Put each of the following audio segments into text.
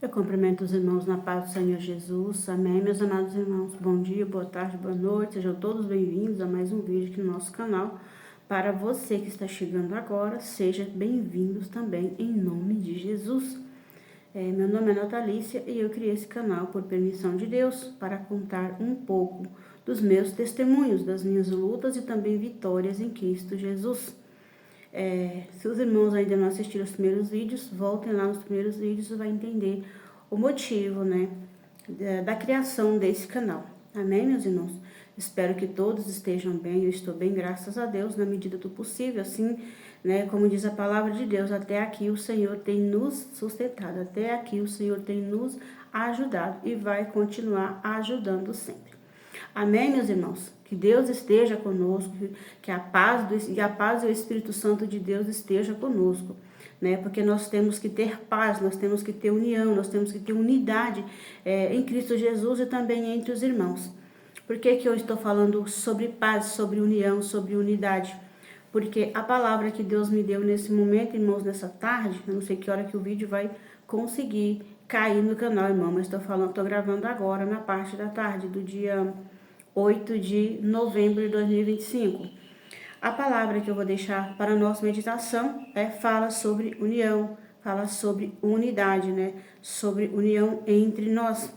Eu cumprimento os irmãos na paz do Senhor Jesus. Amém, meus amados irmãos. Bom dia, boa tarde, boa noite. Sejam todos bem-vindos a mais um vídeo aqui no nosso canal. Para você que está chegando agora, sejam bem-vindos também em nome de Jesus. Meu nome é Natalícia e eu criei esse canal por permissão de Deus para contar um pouco dos meus testemunhos, das minhas lutas e também vitórias em Cristo Jesus. Se os irmãos ainda não assistiram os primeiros vídeos, voltem lá nos primeiros vídeos e vai entender o motivo, né, da criação desse canal. Amém, meus irmãos? Espero que todos estejam bem, eu estou bem, graças a Deus, na medida do possível, assim, né, como diz a palavra de Deus, até aqui o Senhor tem nos sustentado, até aqui o Senhor tem nos ajudado e vai continuar ajudando sempre. Amém, meus irmãos? Que Deus esteja conosco, que a paz e o Espírito Santo de Deus esteja conosco, né? Porque nós temos que ter paz, nós temos que ter união, nós temos que ter unidade em Cristo Jesus e também entre os irmãos. Por que eu estou falando sobre paz, sobre união, sobre unidade? Porque a palavra que Deus me deu nesse momento, irmãos, nessa tarde, eu não sei que hora que o vídeo vai conseguir cair no canal, irmão, mas estou gravando agora, na parte da tarde, do dia 8 de novembro de 2025. A palavra que eu vou deixar para a nossa meditação fala sobre união, fala sobre unidade, né? Sobre união entre nós.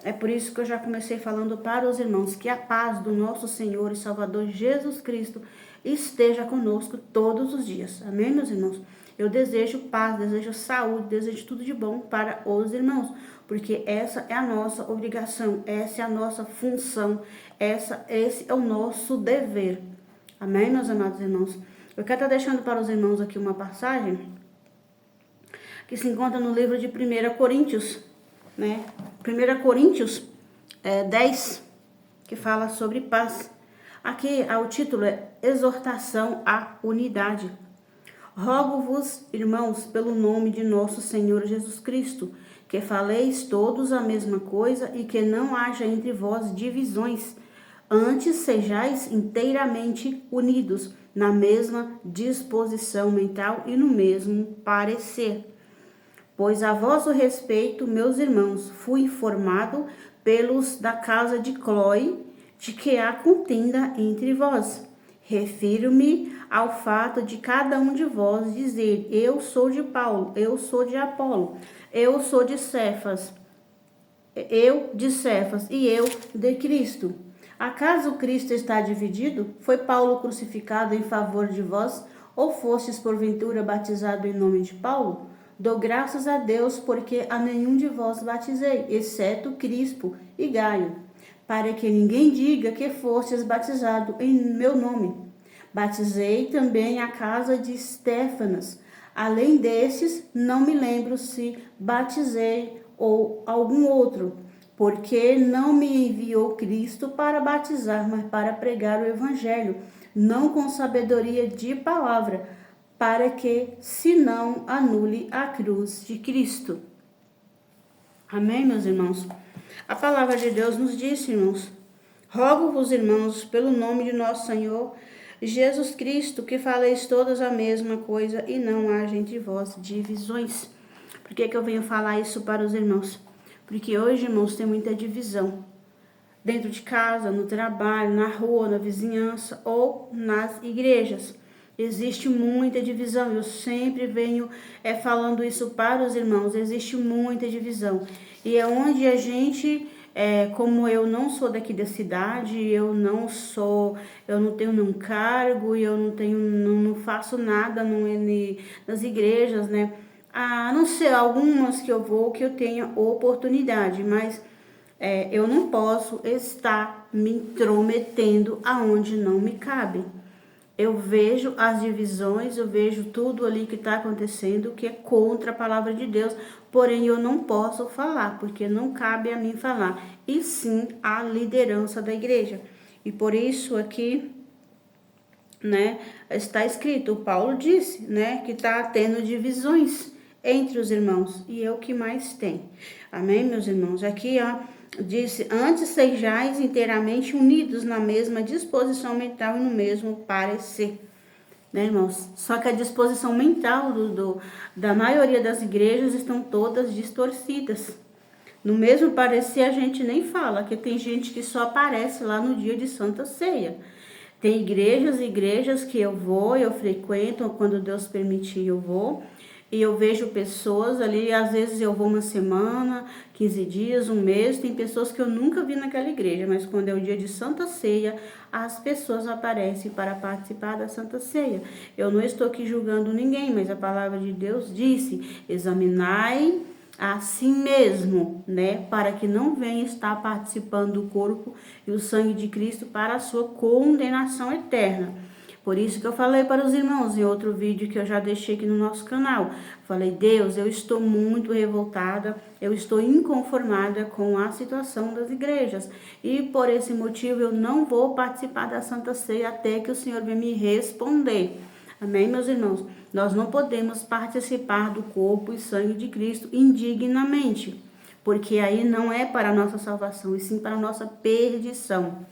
É por isso que eu já comecei falando para os irmãos que a paz do nosso Senhor e Salvador Jesus Cristo esteja conosco todos os dias. Amém, meus irmãos? Eu desejo paz, desejo saúde, desejo tudo de bom para os irmãos, porque essa é a nossa obrigação, essa é a nossa função, esse é o nosso dever. Amém, meus amados irmãos? Eu quero estar deixando para os irmãos aqui uma passagem que se encontra no livro de 1 Coríntios, né? 1 Coríntios 10, que fala sobre paz. Aqui o título é Exortação à Unidade. Rogo-vos, irmãos, pelo nome de nosso Senhor Jesus Cristo, que faleis todos a mesma coisa e que não haja entre vós divisões. Antes sejais inteiramente unidos, na mesma disposição mental e no mesmo parecer. Pois a vosso respeito, meus irmãos, fui informado pelos da casa de Cloe de que há contenda entre vós. Refiro-me ao fato de cada um de vós dizer: eu sou de Paulo, eu sou de Apolo, eu sou de Cefas, e eu de Cristo. Acaso Cristo está dividido? Foi Paulo crucificado em favor de vós? Ou fostes porventura batizado em nome de Paulo? Dou graças a Deus, porque a nenhum de vós batizei, exceto Crispo e Gaio, para que ninguém diga que fostes batizado em meu nome. Batizei também a casa de Estéfanas. Além desses, não me lembro se batizei ou algum outro, porque não me enviou Cristo para batizar, mas para pregar o evangelho, não com sabedoria de palavra, para que se não anule a cruz de Cristo. Amém, meus irmãos? A palavra de Deus nos disse, irmãos: rogo-vos, irmãos, pelo nome de nosso Senhor Jesus Cristo, que faleis todas a mesma coisa e não haja entre vós divisões. Por que eu venho falar isso para os irmãos? Porque hoje, irmãos, tem muita divisão. Dentro de casa, no trabalho, na rua, na vizinhança ou nas igrejas. Existe muita divisão. Eu sempre venho falando isso para os irmãos. Existe muita divisão. E é onde a gente... como eu não sou daqui da cidade, eu não tenho nenhum cargo, eu não faço nada nas igrejas, né? A não ser algumas que eu vou, que eu tenha oportunidade, mas eu não posso estar me intrometendo aonde não me cabe. Eu vejo as divisões, eu vejo tudo ali que está acontecendo, que é contra a palavra de Deus, porém eu não posso falar, porque não cabe a mim falar, e sim a liderança da igreja. E por isso aqui, né, está escrito, Paulo disse, né, que está tendo divisões entre os irmãos, e é o que mais tem. Amém, meus irmãos? Aqui, disse, antes sejais inteiramente unidos na mesma disposição mental e no mesmo parecer. né, irmãos? Só que a disposição mental da maioria das igrejas estão todas distorcidas. No mesmo parecer a gente nem fala, que tem gente que só aparece lá no dia de Santa Ceia. Tem igrejas e igrejas que eu frequento, quando Deus permitir eu vou, e eu vejo pessoas ali, às vezes eu vou uma semana, 15 dias, um mês, tem pessoas que eu nunca vi naquela igreja, mas quando é o dia de Santa Ceia, as pessoas aparecem para participar da Santa Ceia. Eu não estou aqui julgando ninguém, mas a palavra de Deus disse: examinai a si mesmo, né, para que não venha estar participando do corpo e o sangue de Cristo para a sua condenação eterna. Por isso que eu falei para os irmãos em outro vídeo que eu já deixei aqui no nosso canal. Falei: Deus, eu estou muito revoltada, eu estou inconformada com a situação das igrejas. E por esse motivo eu não vou participar da Santa Ceia até que o Senhor venha me responder. Amém, meus irmãos? Nós não podemos participar do corpo e sangue de Cristo indignamente, porque aí não é para a nossa salvação, e sim para a nossa perdição,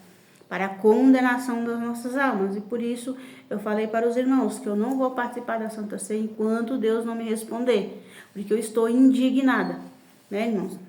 para a condenação das nossas almas. E por isso eu falei para os irmãos que eu não vou participar da Santa Ceia enquanto Deus não me responder, porque eu estou indignada, né, irmãos?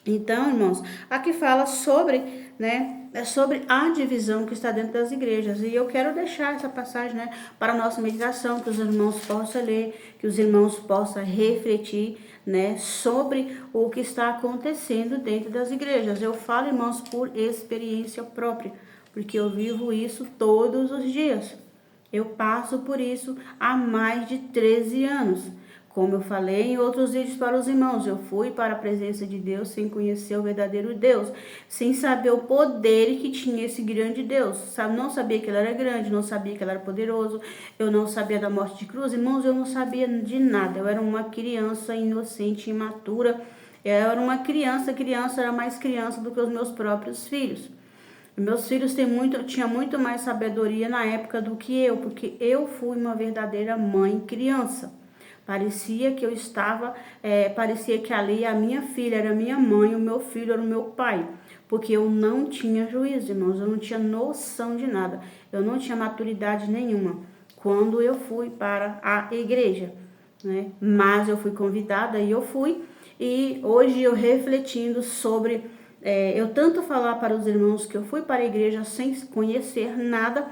Então, irmãos, aqui fala sobre, né, sobre a divisão que está dentro das igrejas. E eu quero deixar essa passagem, né, para a nossa meditação, que os irmãos possam ler, que os irmãos possam refletir, né, sobre o que está acontecendo dentro das igrejas. Eu falo, irmãos, por experiência própria, porque eu vivo isso todos os dias. Eu passo por isso há mais de 13 anos. Como eu falei em outros vídeos para os irmãos, eu fui para a presença de Deus sem conhecer o verdadeiro Deus, sem saber o poder que tinha esse grande Deus. Não sabia que ele era grande, não sabia que ele era poderoso, eu não sabia da morte de cruz. Irmãos, eu não sabia de nada, eu era uma criança inocente, imatura. Eu era uma criança era mais criança do que os meus próprios filhos. Meus filhos tinham muito mais sabedoria na época do que eu, porque eu fui uma verdadeira mãe criança. Parecia que eu estava, parecia que ali a minha filha era minha mãe, o meu filho era o meu pai. Porque eu não tinha juízo, irmãos, eu não tinha noção de nada. Eu não tinha maturidade nenhuma quando eu fui para a igreja, né? Mas eu fui convidada e eu fui. E hoje eu refletindo sobre, eu tanto falar para os irmãos que eu fui para a igreja sem conhecer nada,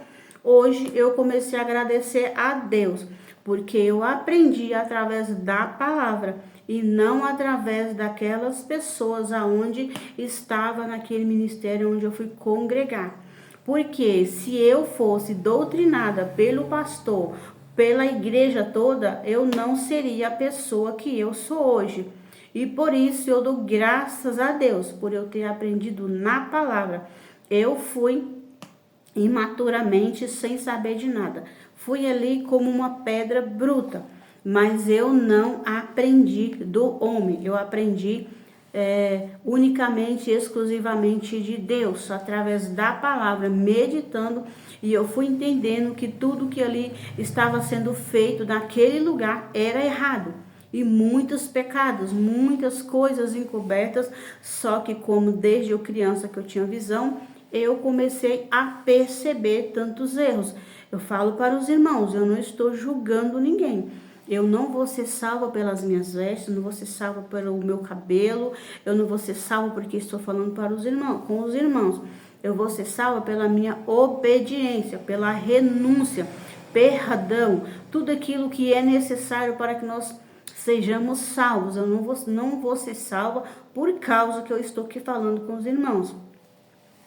hoje eu comecei a agradecer a Deus, porque eu aprendi através da palavra e não através daquelas pessoas aonde estava naquele ministério onde eu fui congregar. Porque se eu fosse doutrinada pelo pastor, pela igreja toda, eu não seria a pessoa que eu sou hoje. E por isso eu dou graças a Deus por eu ter aprendido na palavra. Eu fui imaturamente, sem saber de nada. Fui ali como uma pedra bruta, mas eu não aprendi do homem, eu aprendi unicamente, exclusivamente de Deus, através da palavra, meditando, e eu fui entendendo que tudo que ali estava sendo feito naquele lugar era errado. E muitos pecados, muitas coisas encobertas, só que como desde eu criança que eu tinha visão, eu comecei a perceber tantos erros. Eu falo para os irmãos, eu não estou julgando ninguém. Eu não vou ser salva pelas minhas vestes, não vou ser salva pelo meu cabelo, eu não vou ser salva porque estou falando para os irmãos, com os irmãos. Eu vou ser salva pela minha obediência, pela renúncia, perdão, tudo aquilo que é necessário para que nós sejamos salvos. Eu não vou ser salva por causa que eu estou aqui falando com os irmãos,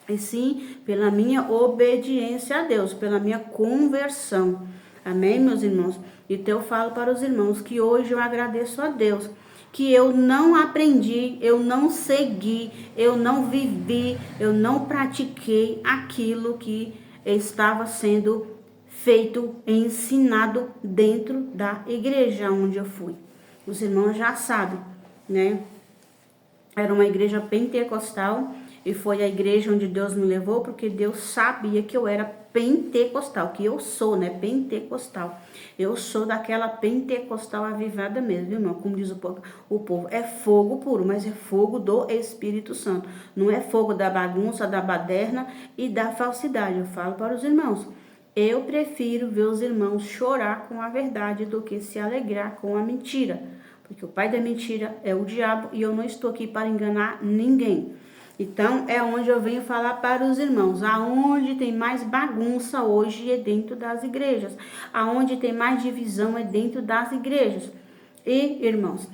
e sim pela minha obediência a Deus, pela minha conversão. Amém, meus irmãos? Então eu falo para os irmãos que hoje eu agradeço a Deus, que eu não aprendi, eu não segui, eu não vivi, eu não pratiquei aquilo que estava sendo feito, ensinado dentro da igreja onde eu fui. Os irmãos já sabem, né? Era uma igreja pentecostal e foi a igreja onde Deus me levou, porque Deus sabia que eu era pentecostal, que eu sou, né, pentecostal. Eu sou daquela pentecostal avivada mesmo, irmão, como diz o povo, é fogo puro, mas é fogo do Espírito Santo. Não é fogo da bagunça, da baderna e da falsidade. Eu falo para os irmãos, Eu prefiro ver os irmãos chorar com a verdade do que se alegrar com a mentira. Porque o pai da mentira é o diabo e eu não estou aqui para enganar ninguém. Então, é onde eu venho falar para os irmãos. Aonde tem mais bagunça hoje é dentro das igrejas. Aonde tem mais divisão é dentro das igrejas. E, irmãos,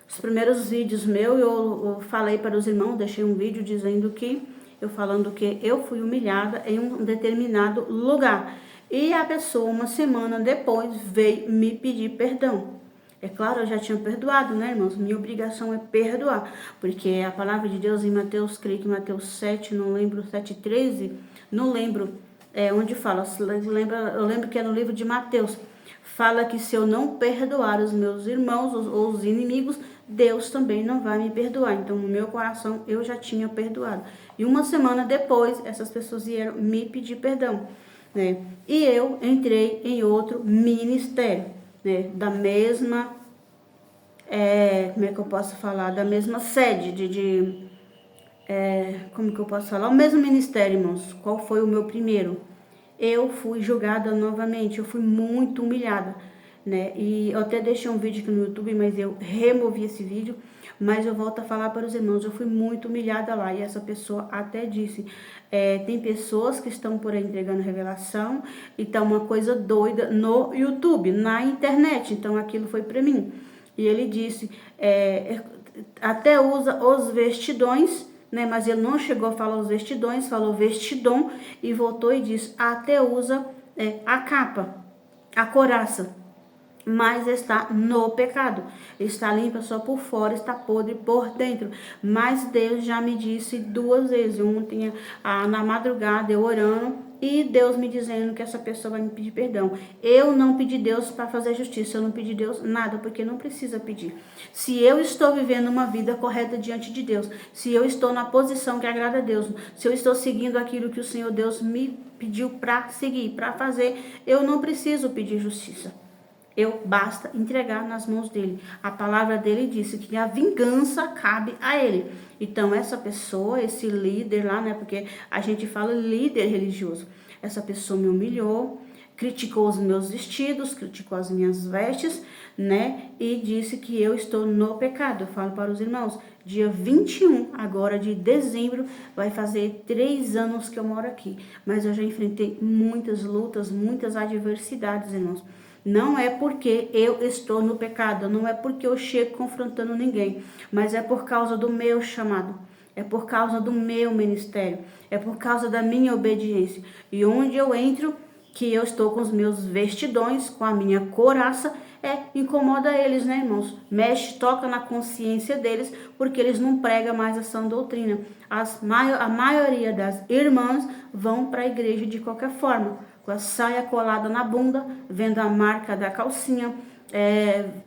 os primeiros vídeos meus, eu falei para os irmãos, deixei um vídeo dizendo que, eu falando que eu fui humilhada em um determinado lugar. E a pessoa, uma semana depois, veio me pedir perdão. É claro, eu já tinha perdoado, né, irmãos? Minha obrigação é perdoar. Porque a palavra de Deus em Mateus, creio que Mateus 7, não lembro, 7:13, não lembro onde fala. Eu lembro que é no livro de Mateus. Fala que se eu não perdoar os meus irmãos ou os inimigos, Deus também não vai me perdoar. Então, no meu coração, eu já tinha perdoado. E uma semana depois, essas pessoas vieram me pedir perdão, né? E eu entrei em outro ministério, né? Da mesma, como é que eu posso falar? Da mesma sede, como que eu posso falar? O mesmo ministério, irmãos. Qual foi o meu primeiro? Eu fui julgada novamente, eu fui muito humilhada, né? E eu até deixei um vídeo aqui no YouTube, mas eu removi esse vídeo. Mas eu volto a falar para os irmãos, eu fui muito humilhada lá. E essa pessoa até disse, tem pessoas que estão por aí entregando revelação e tá uma coisa doida no YouTube, na internet. Então aquilo foi para mim. E ele disse, até usa os vestidões, né? Mas ele não chegou a falar os vestidões, falou vestidom e voltou e disse, até usa a capa, a couraça, mas está no pecado, está limpa só por fora, está podre por dentro. Mas Deus já me disse 2 vezes, ontem na madrugada eu orando, e Deus me dizendo que essa pessoa vai me pedir perdão. Eu não pedi Deus para fazer justiça, eu não pedi Deus nada, porque não precisa pedir. Se eu estou vivendo uma vida correta diante de Deus, se eu estou na posição que agrada a Deus, se eu estou seguindo aquilo que o Senhor Deus me pediu para seguir, para fazer, eu não preciso pedir justiça. Basta entregar nas mãos dele. A palavra dele disse que a vingança cabe a ele. Então, essa pessoa, esse líder lá, né? Porque a gente fala líder religioso. Essa pessoa me humilhou, criticou os meus vestidos, criticou as minhas vestes, né? E disse que eu estou no pecado. Eu falo para os irmãos, dia 21 agora de dezembro, vai fazer 3 anos que eu moro aqui. Mas eu já enfrentei muitas lutas, muitas adversidades, irmãos. Não é porque eu estou no pecado, não é porque eu chego confrontando ninguém, mas é por causa do meu chamado, é por causa do meu ministério, é por causa da minha obediência. E onde eu entro, que eu estou com os meus vestidões, com a minha couraça, incomoda eles, né, irmãos? Mexe, toca na consciência deles, porque eles não pregam mais a sã doutrina. A maioria das irmãs vão para a igreja de qualquer forma, com a saia colada na bunda, vendo a marca da calcinha,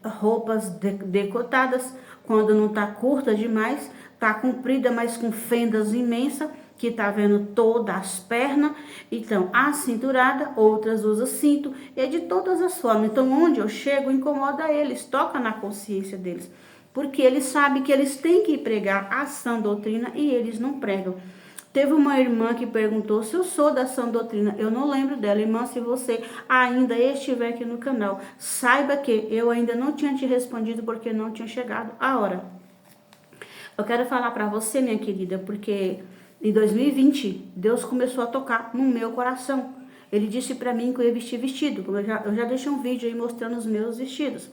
roupas decotadas, quando não tá curta demais, tá comprida, mas com fendas imensas, que tá vendo todas as pernas. Então, a cinturada, outras usam cinto, e de todas as formas. Então, onde eu chego, incomoda eles, toca na consciência deles, porque eles sabem que eles têm que pregar a sã doutrina e eles não pregam. Teve uma irmã que perguntou se eu sou da sã doutrina. Eu não lembro dela. Irmã, se você ainda estiver aqui no canal, saiba que eu ainda não tinha te respondido porque não tinha chegado a hora. Eu quero falar para você, minha querida, porque em 2020, Deus começou a tocar no meu coração. Ele disse para mim que eu ia vestir vestido. Eu já deixei um vídeo aí mostrando os meus vestidos.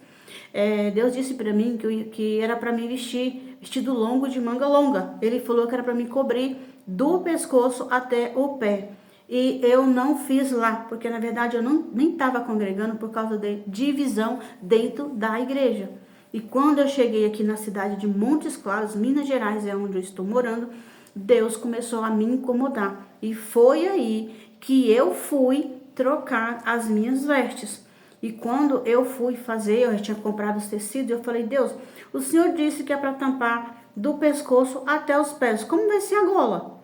Deus disse para mim que era para mim vestir vestido longo de manga longa. Ele falou que era para mim cobrir do pescoço até o pé. E eu não fiz lá, porque na verdade eu nem estava congregando por causa de divisão dentro da igreja. E quando eu cheguei aqui na cidade de Montes Claros, Minas Gerais, é onde eu estou morando, Deus começou a me incomodar. E foi aí que eu fui trocar as minhas vestes. E quando eu fui fazer, eu já tinha comprado os tecidos, eu falei, Deus, o Senhor disse que é para tampar do pescoço até os pés. Como vai ser a gola?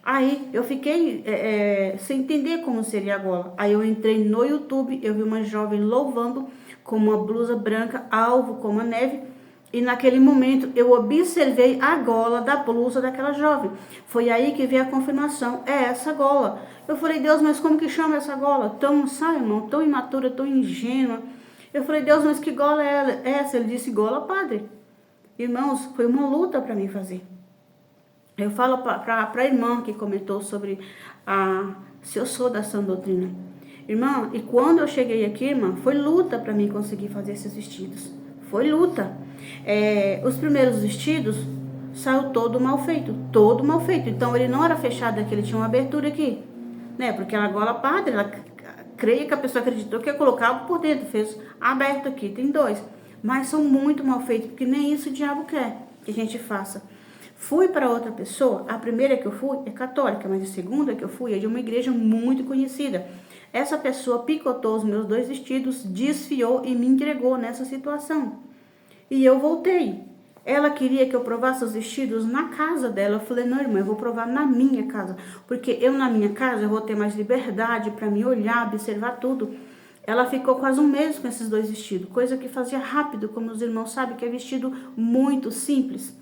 Aí eu fiquei sem entender como seria a gola. Aí eu entrei no YouTube, eu vi uma jovem louvando com uma blusa branca, alvo como a neve. E naquele momento eu observei a gola da blusa daquela jovem. Foi aí que veio a confirmação, é essa gola. Eu falei, Deus, mas como que chama essa gola? Tão, sabe, irmão, tão imatura, tão ingênua. Eu falei, Deus, mas que gola é essa? Ele disse, gola padre. Irmãos, foi uma luta para mim fazer. Eu falo para a irmã que comentou sobre se eu sou da sã doutrina. Irmã, e quando eu cheguei aqui, irmã, foi luta para mim conseguir fazer esses vestidos. Foi luta. Os primeiros vestidos saiu todo mal feito. Todo mal feito. Então ele não era fechado aqui, ele tinha uma abertura aqui. Né? Porque ela gola padre, ela creio que a pessoa acreditou que ia colocar por dentro. Fez aberto aqui, tem 2. Mas são muito mal feitos, porque nem isso o diabo quer que a gente faça. Fui para outra pessoa, a primeira que eu fui é católica, mas a segunda que eu fui é de uma igreja muito conhecida. Essa pessoa picotou os meus 2 vestidos, desfiou e me entregou nessa situação. E eu voltei. Ela queria que eu provasse os vestidos na casa dela. Eu falei, não, irmã, eu vou provar na minha casa. Porque eu na minha casa eu vou ter mais liberdade para me olhar, observar tudo. Ela ficou quase um mês com esses 2 vestidos. Coisa que fazia rápido, como os irmãos sabem, que é vestido muito simples.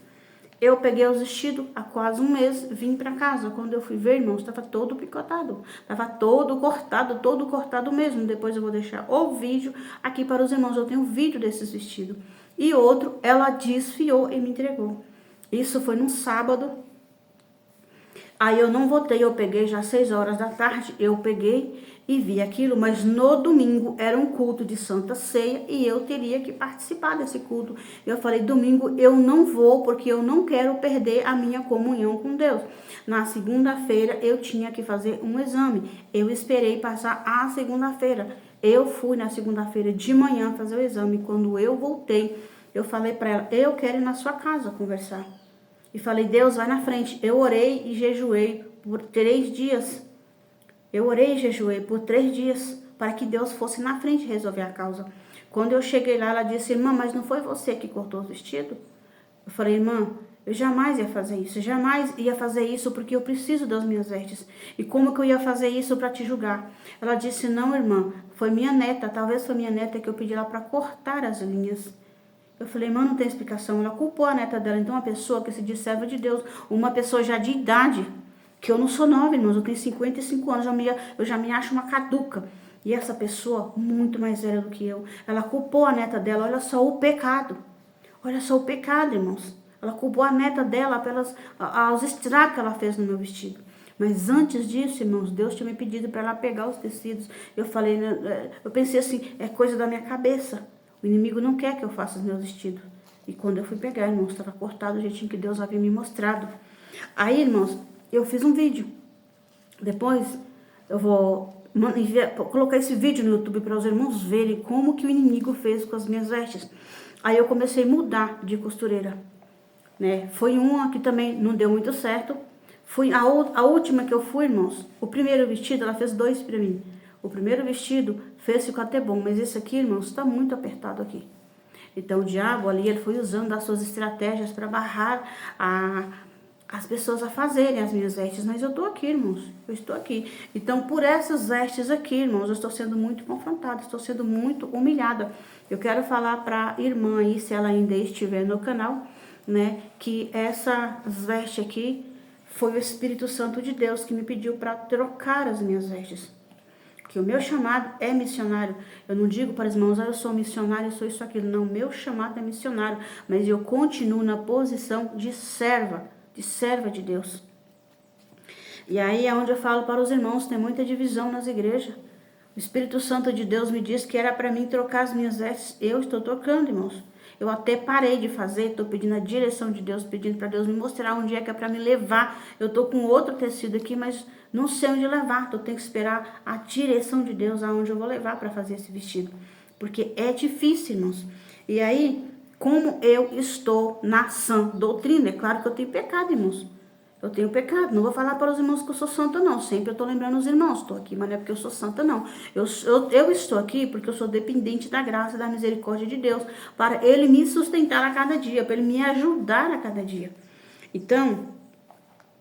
Eu peguei os vestidos há quase um mês, vim para casa. Quando eu fui ver, irmãos, estava todo picotado. Estava todo cortado mesmo. Depois eu vou deixar o vídeo aqui para os irmãos. Eu tenho vídeo desses vestidos. E outro, ela desfiou e me entregou. Isso foi num sábado. Aí eu não voltei, eu peguei já às 6 horas da tarde. Eu peguei e vi aquilo, mas no domingo era um culto de Santa Ceia e eu teria que participar desse culto. Eu falei, domingo eu não vou porque eu não quero perder a minha comunhão com Deus. Na segunda-feira eu tinha que fazer um exame. Eu esperei passar a segunda-feira. Eu fui na segunda-feira de manhã fazer o exame. Quando eu voltei, eu falei para ela, eu quero ir na sua casa conversar. E falei, Deus, vai na frente. Eu orei e jejuei por 3 dias. Eu orei e jejuei por 3 dias para que Deus fosse na frente resolver a causa. Quando eu cheguei lá, ela disse, irmã, mas não foi você que cortou o vestido? Eu falei, irmã, eu jamais ia fazer isso. Eu jamais ia fazer isso porque eu preciso das minhas vestes. E como que eu ia fazer isso para te julgar? Ela disse, não, irmã, foi minha neta. Talvez foi minha neta que eu pedi lá para cortar as linhas. Eu falei, irmã, não tem explicação. Ela culpou a neta dela. Então, uma pessoa que se diz serva de Deus, uma pessoa já de idade, que eu não sou nova, irmãos, eu tenho 55 anos, eu já me acho uma caduca. E essa pessoa, muito mais velha do que eu, ela culpou a neta dela, olha só o pecado. Olha só o pecado, irmãos. Ela culpou a neta dela aos estragos que ela fez no meu vestido. Mas antes disso, irmãos, Deus tinha me pedido para ela pegar os tecidos. Eu falei, eu pensei assim, é coisa da minha cabeça. O inimigo não quer que eu faça os meus vestidos. E quando eu fui pegar, irmãos, estava cortado o jeitinho que Deus havia me mostrado. Aí, irmãos, eu fiz um vídeo. Depois eu vou colocar esse vídeo no YouTube para os irmãos verem como que o inimigo fez com as minhas vestes. Aí eu comecei a mudar de costureira, né? Foi uma que também não deu muito certo. Fui a última que eu fui, irmãos. O primeiro vestido, ela fez 2 para mim. O primeiro vestido ficou até bom, mas esse aqui, irmãos, está muito apertado aqui. Então o diabo ali, ele foi usando as suas estratégias para barrar as pessoas a fazerem as minhas vestes, mas eu estou aqui, irmãos, eu estou aqui. Então, por essas vestes aqui, irmãos, eu estou sendo muito confrontada, estou sendo muito humilhada. Eu quero falar para a irmã aí, se ela ainda estiver no canal, né, que essas vestes aqui foi o Espírito Santo de Deus que me pediu para trocar as minhas vestes. Que o meu chamado é missionário. Eu não digo para os irmãos, eu sou missionário, eu sou isso, aquilo. Não, meu chamado é missionário, mas eu continuo na posição de serva de Deus. E aí é onde eu falo para os irmãos, tem muita divisão nas igrejas. O Espírito Santo de Deus me disse que era para mim trocar as minhas vestes. Eu estou trocando, irmãos. Eu até parei de fazer, estou pedindo a direção de Deus, pedindo para Deus me mostrar onde é que é para me levar. Eu estou com outro tecido aqui, mas não sei onde levar. Então eu tenho que esperar a direção de Deus, aonde eu vou levar para fazer esse vestido. Porque é difícil, irmãos. E aí, como eu estou na sã doutrina, é claro que eu tenho pecado, irmãos. Eu tenho pecado, não vou falar para os irmãos que eu sou santa, não. Sempre eu estou lembrando os irmãos, estou aqui, mas não é porque eu sou santa, não. Eu estou aqui porque eu sou dependente da graça, da misericórdia de Deus, para Ele me sustentar a cada dia, para Ele me ajudar a cada dia. Então,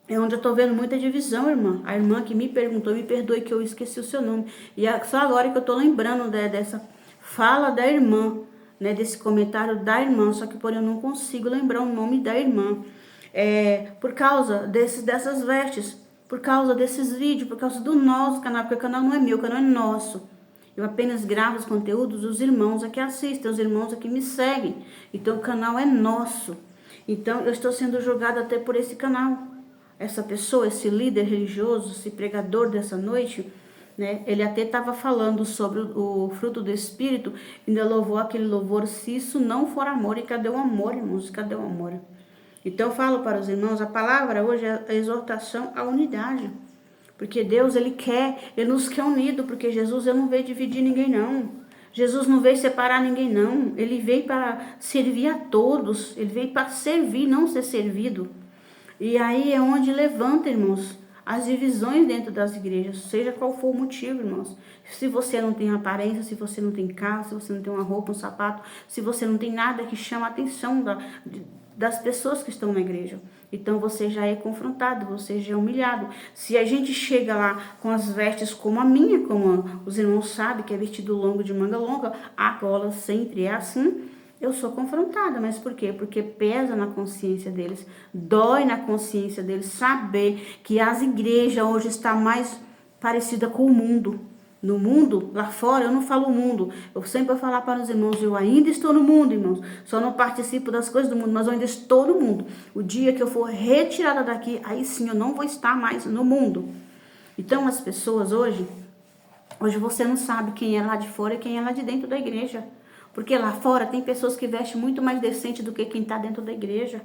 é onde eu estou vendo muita divisão, irmã. A irmã que me perguntou, me perdoe que eu esqueci o seu nome. E só agora que eu estou lembrando dessa fala da irmã, né, desse comentário da irmã, só que porém eu não consigo lembrar o nome da irmã. Por causa dessas vestes, por causa desses vídeos, por causa do nosso canal, porque o canal não é meu, o canal é nosso. Eu apenas gravo os conteúdos dos irmãos aqui assistem, os irmãos aqui me seguem. Então o canal é nosso. Então eu estou sendo julgada até por esse canal. Essa pessoa, esse líder religioso, esse pregador dessa noite, né, ele até estava falando sobre o fruto do Espírito, ainda louvou aquele louvor, se isso não for amor. E cadê o amor, irmãos? Cadê o amor? Então eu falo para os irmãos, a palavra hoje é a exortação à unidade. Porque Deus, Ele nos quer unido, porque Jesus, Ele não veio dividir ninguém, não. Jesus não veio separar ninguém, não. Ele veio para servir a todos. Ele veio para servir, não ser servido. E aí é onde levanta, irmãos, as divisões dentro das igrejas, seja qual for o motivo, irmãos. Se você não tem aparência, se você não tem casa, se você não tem uma roupa, um sapato, se você não tem nada que chama a atenção das pessoas que estão na igreja. Então você já é confrontado, você já é humilhado. Se a gente chega lá com as vestes como a minha, como os irmãos sabem, que é vestido longo de manga longa, a gola sempre é assim, eu sou confrontada. Mas por quê? Porque pesa na consciência deles, dói na consciência deles saber que as igrejas hoje estão mais parecidas com o mundo. No mundo, lá fora, eu não falo o mundo. Eu sempre vou falar para os irmãos, eu ainda estou no mundo, irmãos. Só não participo das coisas do mundo, mas eu ainda estou no mundo. O dia que eu for retirada daqui, aí sim eu não vou estar mais no mundo. Então as pessoas hoje você não sabe quem é lá de fora e quem é lá de dentro da igreja. Porque lá fora tem pessoas que vestem muito mais decente do que quem está dentro da igreja.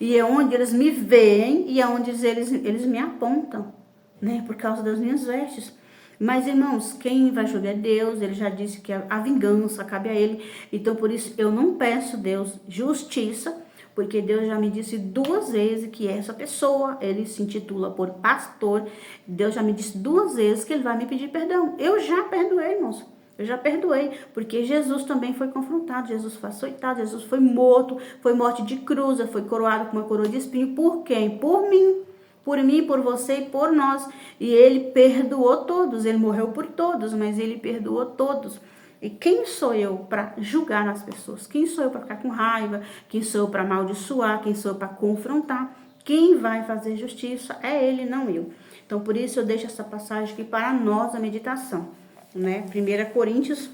E é onde eles me veem e é onde eles me apontam, né? Por causa das minhas vestes. Mas, irmãos, quem vai julgar é Deus. Ele já disse que a vingança cabe a Ele. Então, por isso, eu não peço Deus justiça, porque Deus já me disse 2 vezes que essa pessoa, ele se intitula por pastor. Deus já me disse 2 vezes que ele vai me pedir perdão. Eu já perdoei, irmãos. Eu já perdoei, porque Jesus também foi confrontado, Jesus foi açoitado, Jesus foi morto, foi morte de cruz, foi coroado com uma coroa de espinho. Por quem? Por mim. Por mim, por você e por nós. E ele perdoou todos, ele morreu por todos, mas ele perdoou todos. E quem sou eu para julgar as pessoas? Quem sou eu para ficar com raiva? Quem sou eu para amaldiçoar? Quem sou eu para confrontar? Quem vai fazer justiça é ele, não eu. Então, por isso eu deixo essa passagem aqui para nós, a meditação, né? 1 Coríntios,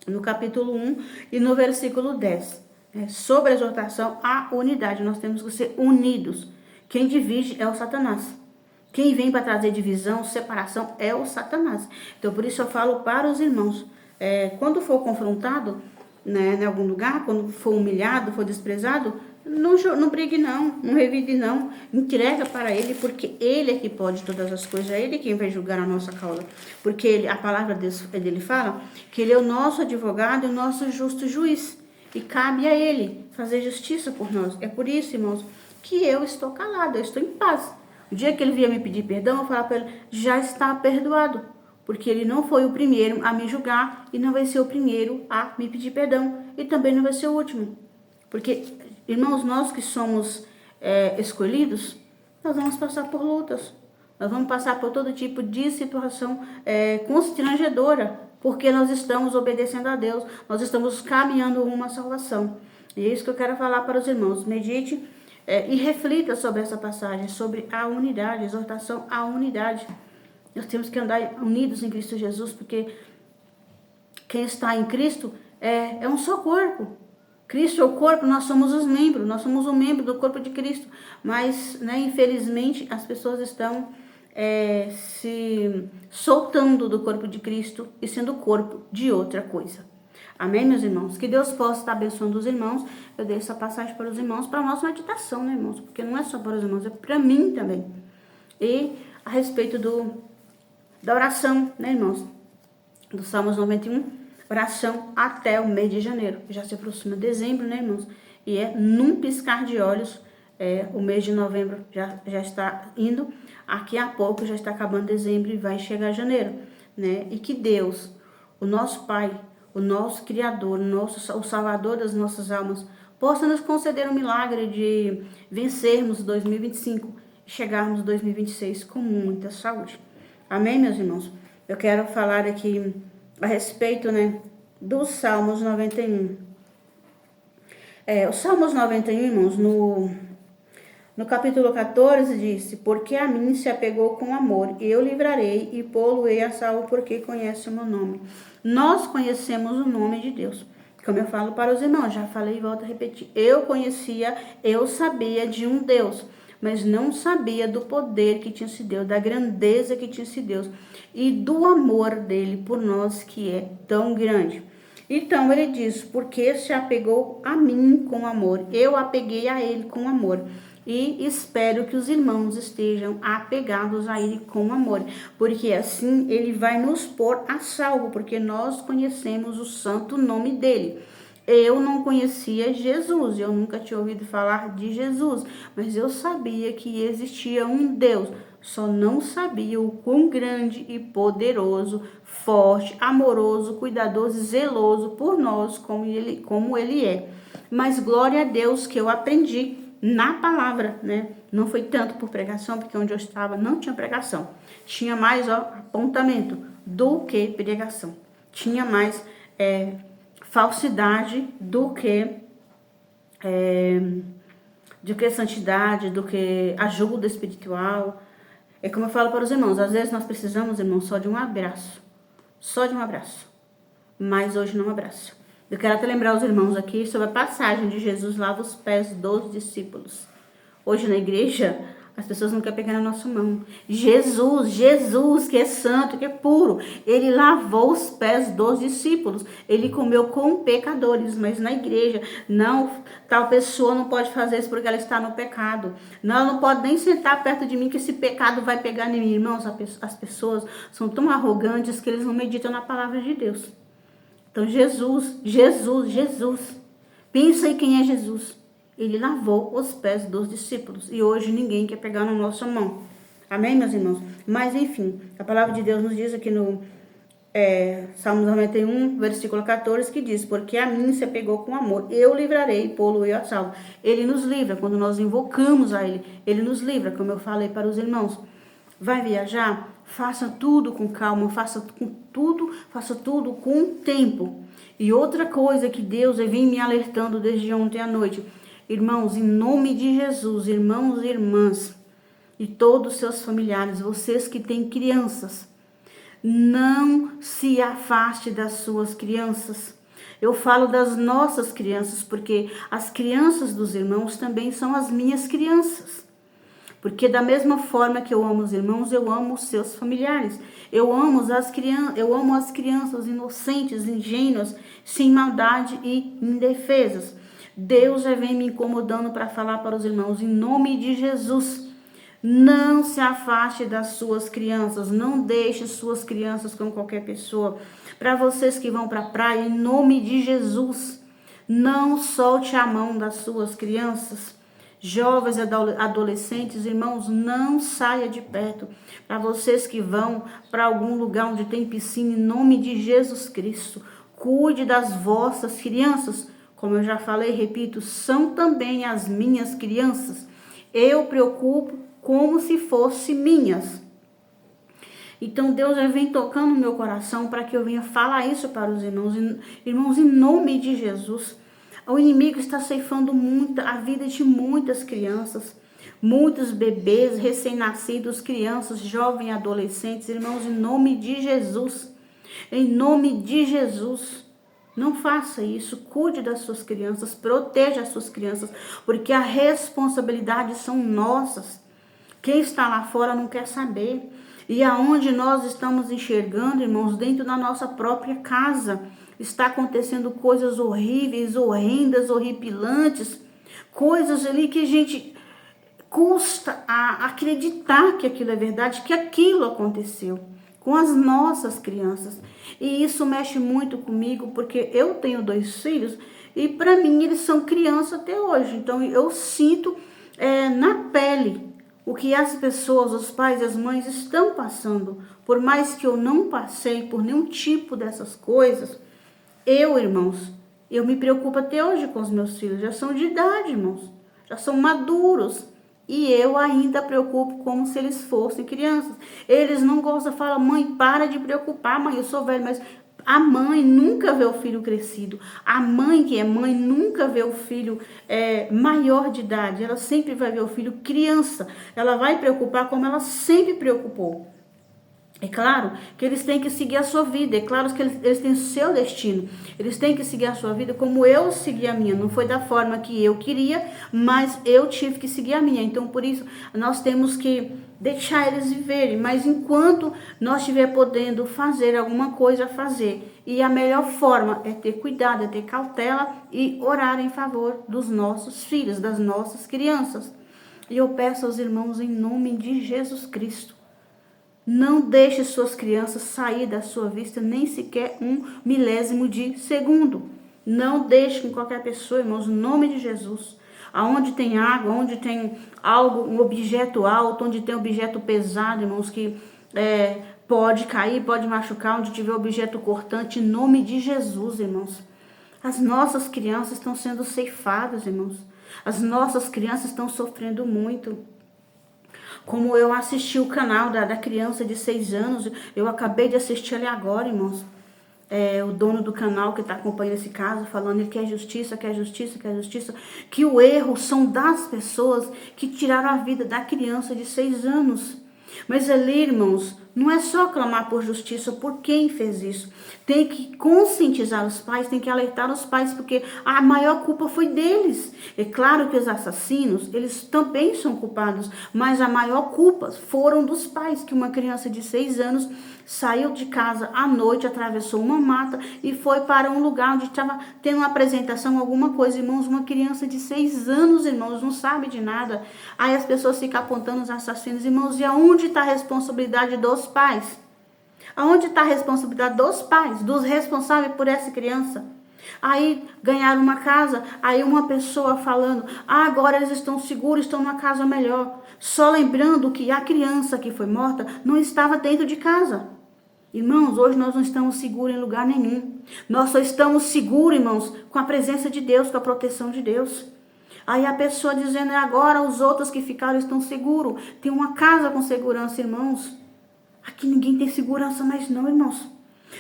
no capítulo 1 e no versículo 10. Sobre a exortação à unidade, nós temos que ser unidos. Quem divide é o Satanás. Quem vem para trazer divisão, separação, é o Satanás. Então, por isso eu falo para os irmãos, quando for confrontado, né, em algum lugar, quando for humilhado, for desprezado, não brigue não revide não, entrega para ele, porque ele é que pode todas as coisas, é ele quem vai julgar a nossa causa. Porque a palavra dele fala que ele é o nosso advogado e o nosso justo juiz. E cabe a ele fazer justiça por nós. É por isso, irmãos, que eu estou calada, eu estou em paz. O dia que ele vier me pedir perdão, eu vou falar para ele, já está perdoado. Porque ele não foi o primeiro a me julgar e não vai ser o primeiro a me pedir perdão. E também não vai ser o último. Porque, irmãos, nós que somos escolhidos, nós vamos passar por lutas. Nós vamos passar por todo tipo de situação constrangedora. Porque nós estamos obedecendo a Deus. Nós estamos caminhando rumo à salvação. E é isso que eu quero falar para os irmãos. Medite e reflita sobre essa passagem, sobre a unidade, exortação à unidade. Nós temos que andar unidos em Cristo Jesus, porque quem está em Cristo é um só corpo. Cristo é o corpo, nós somos os membros, nós somos um membro do corpo de Cristo. Mas, né, infelizmente, as pessoas estão se soltando do corpo de Cristo e sendo corpo de outra coisa. Amém, meus irmãos? Que Deus possa estar abençoando os irmãos. Eu dei essa passagem para os irmãos, para a nossa meditação, né, irmãos? Porque não é só para os irmãos, é para mim também. E a respeito da oração, né, irmãos? Do Salmos 91, oração até o mês de janeiro. Já se aproxima dezembro, né, irmãos? E num piscar de olhos, o mês de novembro já está indo. Aqui a pouco já está acabando dezembro e vai chegar janeiro, né? E que Deus, o nosso Pai, o nosso Criador, o Salvador das nossas almas, possa nos conceder o milagre de vencermos 2025 e chegarmos 2026 com muita saúde. Amém, meus irmãos? Eu quero falar aqui a respeito, né, do Salmos 91. O Salmos 91, irmãos, no capítulo 14 disse: porque a mim se apegou com amor, eu livrarei e pô-lo-ei a salvo, porque conhece o meu nome. Nós conhecemos o nome de Deus. Como eu falo para os irmãos, já falei e volto a repetir. Eu sabia de um Deus, mas não sabia do poder que tinha esse Deus, da grandeza que tinha esse Deus e do amor dele por nós, que é tão grande. Então ele diz: porque se apegou a mim com amor, eu apeguei a ele com amor. E espero que os irmãos estejam apegados a ele com amor, porque assim ele vai nos pôr a salvo, porque nós conhecemos o santo nome dele. Eu não conhecia Jesus, eu nunca tinha ouvido falar de Jesus, mas eu sabia que existia um Deus, só não sabia o quão grande e poderoso, forte, amoroso, cuidadoso e zeloso por nós, como ele é. Mas glória a Deus que eu aprendi na palavra, né? Não foi tanto por pregação, porque onde eu estava não tinha pregação. Tinha mais apontamento do que pregação. Tinha mais falsidade do que santidade, do que ajuda espiritual. É como eu falo para os irmãos, às vezes nós precisamos, irmãos, só de um abraço. Só de um abraço. Mas hoje não abraço. Eu quero até lembrar os irmãos aqui sobre a passagem de Jesus lava os pés dos discípulos. Hoje na igreja, as pessoas não querem pegar na nossa mão. Jesus, que é santo, que é puro, ele lavou os pés dos discípulos. Ele comeu com pecadores, mas na igreja, não, tal pessoa não pode fazer isso porque ela está no pecado. Não, ela não pode nem sentar perto de mim que esse pecado vai pegar em mim. Irmãos, as pessoas são tão arrogantes que eles não meditam na palavra de Deus. Então, Jesus. Pensa aí quem é Jesus. Ele lavou os pés dos discípulos. E hoje ninguém quer pegar na nossa mão. Amém, meus irmãos? Mas, enfim, a palavra de Deus nos diz aqui no Salmos 91, versículo 14, que diz: porque a mim se apegou com amor, eu livrarei e pô-lo-ei a salvo. Ele nos livra, quando nós invocamos a Ele. Ele nos livra, como eu falei para os irmãos. Vai viajar? Faça tudo com calma, faça tudo com tempo. E outra coisa que Deus vem me alertando desde ontem à noite. Irmãos, em nome de Jesus, irmãos e irmãs, e todos os seus familiares, vocês que têm crianças, não se afaste das suas crianças. Eu falo das nossas crianças, porque as crianças dos irmãos também são as minhas crianças. Porque da mesma forma que eu amo os irmãos, eu amo os seus familiares. Eu amo as crianças inocentes, ingênuas, sem maldade e indefesas. Deus já vem me incomodando para falar para os irmãos, em nome de Jesus. Não se afaste das suas crianças, não deixe suas crianças com qualquer pessoa. Para vocês que vão para a praia, em nome de Jesus, não solte a mão das suas crianças. Jovens e adolescentes, irmãos, não saia de perto. Para vocês que vão para algum lugar onde tem piscina, em nome de Jesus Cristo, cuide das vossas crianças. Como eu já falei, repito, são também as minhas crianças. Eu preocupo como se fossem minhas. Então Deus já vem tocando no meu coração para que eu venha falar isso para os irmãos. Irmãos, em nome de Jesus. O inimigo está ceifando a vida de muitas crianças, muitos bebês, recém-nascidos, crianças, jovens, adolescentes. Irmãos, em nome de Jesus, não faça isso. Cuide das suas crianças, proteja as suas crianças, porque a responsabilidade são nossas. Quem está lá fora não quer saber. E aonde nós estamos enxergando, irmãos, dentro da nossa própria casa, está acontecendo coisas horríveis, horrendas, horripilantes, coisas ali que a gente custa a acreditar que aquilo é verdade, que aquilo aconteceu com as nossas crianças. E isso mexe muito comigo, porque eu tenho 2 filhos e para mim eles são crianças até hoje. Então eu sinto na pele o que as pessoas, os pais e as mães estão passando. Por mais que eu não passei por nenhum tipo dessas coisas, irmãos, eu me preocupo até hoje com os meus filhos. Já são de idade, irmãos. Já são maduros. E eu ainda preocupo como se eles fossem crianças. Eles não gostam, falam: mãe, para de preocupar, mãe, eu sou velho, mas A mãe nunca vê o filho crescido. A mãe que é mãe nunca vê o filho maior de idade. Ela sempre vai ver o filho criança. Ela vai preocupar como ela sempre preocupou. É claro que eles têm que seguir a sua vida, é claro que eles têm o seu destino, eles têm que seguir a sua vida como eu segui a minha, não foi da forma que eu queria, mas eu tive que seguir a minha, então por isso nós temos que deixar eles viverem, mas enquanto nós estiver podendo fazer alguma coisa, fazer, e a melhor forma é ter cuidado, é ter cautela e orar em favor dos nossos filhos, das nossas crianças. E eu peço aos irmãos em nome de Jesus Cristo, não deixe suas crianças sair da sua vista nem sequer um milésimo de segundo. Não deixe com qualquer pessoa, irmãos, no nome de Jesus. Aonde tem água, onde tem algo, um objeto alto, onde tem objeto pesado, irmãos, que pode cair, pode machucar, onde tiver objeto cortante, em nome de Jesus, irmãos. As nossas crianças estão sendo ceifadas, irmãos. As nossas crianças estão sofrendo muito. Como eu assisti o canal da criança de 6 anos, eu acabei de assistir ele agora, irmãos. O dono do canal que está acompanhando esse caso, falando que quer justiça, quer justiça, quer justiça, que o erro são das pessoas que tiraram a vida da criança de 6 anos. Mas ali, irmãos, não é só clamar por justiça por quem fez isso. Tem que conscientizar os pais, tem que alertar os pais, porque a maior culpa foi deles. É claro que os assassinos, eles também são culpados, mas a maior culpa foram dos pais, que uma criança de 6 anos saiu de casa à noite, atravessou uma mata e foi para um lugar onde estava tendo uma apresentação, alguma coisa. Irmãos, uma criança de 6 anos, irmãos, não sabe de nada. Aí as pessoas ficam apontando os assassinos. Irmãos, e aonde está a responsabilidade dos pais? Aonde está a responsabilidade dos pais, dos responsáveis por essa criança? Aí ganharam uma casa, aí uma pessoa falando, agora eles estão seguros, estão numa casa melhor. Só lembrando que a criança que foi morta não estava dentro de casa. Irmãos, hoje nós não estamos seguros em lugar nenhum. Nós só estamos seguros, irmãos, com a presença de Deus, com a proteção de Deus. Aí a pessoa dizendo, agora os outros que ficaram estão seguros. Tem uma casa com segurança, irmãos. Aqui ninguém tem segurança mais não, irmãos.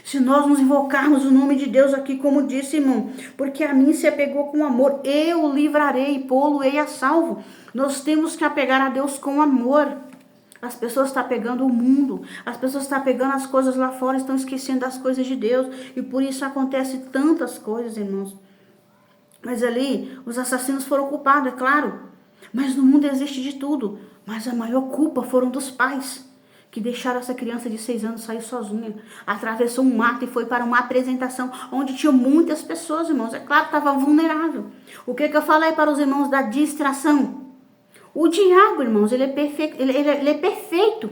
Se nós nos invocarmos o nome de Deus aqui, como disse, irmão, porque a mim se apegou com amor, eu o livrarei e pô-lo-ei a salvo. Nós temos que apegar a Deus com amor. As pessoas estão pegando o mundo, as pessoas estão pegando as coisas lá fora, estão esquecendo das coisas de Deus, e por isso acontece tantas coisas, irmãos. Mas ali, os assassinos foram culpados, é claro, mas no mundo existe de tudo, mas a maior culpa foram dos pais, que deixaram essa criança de 6 anos sair sozinha, atravessou um mato e foi para uma apresentação onde tinha muitas pessoas, irmãos, é claro que estava vulnerável. O que eu falei para os irmãos da distração? O diabo, irmãos, ele é perfeito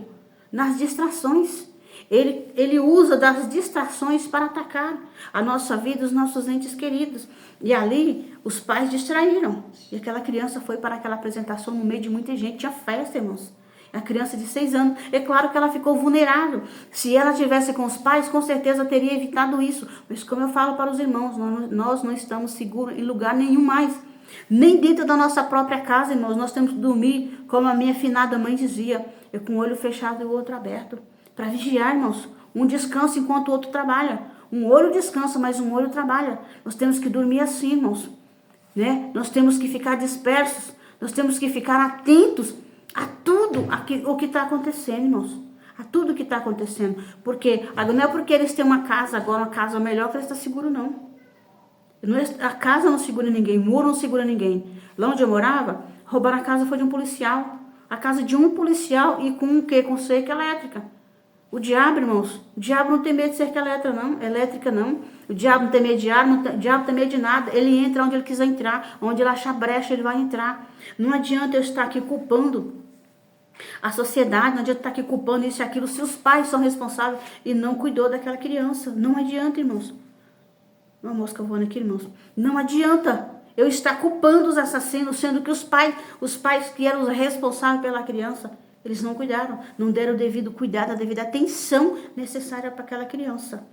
nas distrações. Ele usa das distrações para atacar a nossa vida, os nossos entes queridos. E ali, os pais distraíram. E aquela criança foi para aquela apresentação no meio de muita gente. Tinha festa, irmãos. A criança de 6 anos, é claro que ela ficou vulnerável. Se ela tivesse com os pais, com certeza teria evitado isso. Mas como eu falo para os irmãos, nós não estamos seguros em lugar nenhum mais. Nem dentro da nossa própria casa, irmãos. Nós temos que dormir, como a minha finada mãe dizia, eu com o olho fechado e o outro aberto. Para vigiar, irmãos. Um descansa enquanto o outro trabalha. Um olho descansa, mas um olho trabalha. Nós temos que dormir assim, irmãos. Né? Nós temos que ficar dispersos. Nós temos que ficar atentos a tudo o que está acontecendo, irmãos. A tudo que está acontecendo. Porque não é porque eles têm uma casa agora, uma casa melhor, que eles estão seguros, não. A casa não segura ninguém, o muro não segura ninguém. Lá onde eu morava, roubaram a casa foi de um policial. A casa de um policial e com o quê? Com cerca elétrica. O diabo, irmãos, o diabo não tem medo de cerca elétrica não. O diabo não tem medo de arma, o diabo não tem medo de nada. Ele entra onde ele quiser entrar, onde ele achar brecha, ele vai entrar. Não adianta eu estar aqui culpando a sociedade, não adianta estar aqui culpando isso e aquilo, se os pais são responsáveis e não cuidou daquela criança. Não adianta, irmãos. Uma mosca voando aqui, irmãos. Não adianta eu estar culpando os assassinos, sendo que os pais que eram os responsáveis pela criança, eles não cuidaram, não deram o devido cuidado, a devida atenção necessária para aquela criança.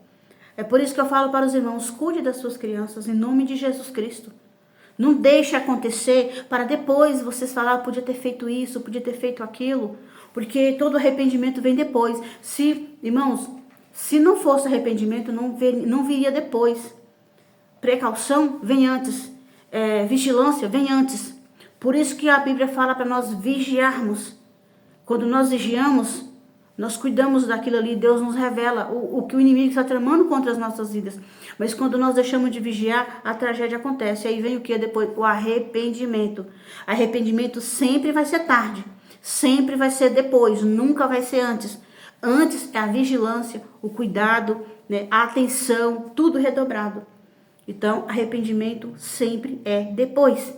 É por isso que eu falo para os irmãos, cuide das suas crianças, em nome de Jesus Cristo. Não deixe acontecer para depois vocês falar, podia ter feito isso, podia ter feito aquilo, porque todo arrependimento vem depois. Se, irmãos, Se não fosse arrependimento, não viria depois. Precaução vem antes. Vigilância vem antes. Por isso que a Bíblia fala para nós vigiarmos. Quando nós vigiamos, nós cuidamos daquilo ali, Deus nos revela o que o inimigo está tramando contra as nossas vidas. Mas quando nós deixamos de vigiar, a tragédia acontece. Aí vem o que depois? O arrependimento. Arrependimento sempre vai ser tarde. Sempre vai ser depois, nunca vai ser antes. Antes é a vigilância, o cuidado, né, a atenção, tudo redobrado. Então, arrependimento sempre é depois.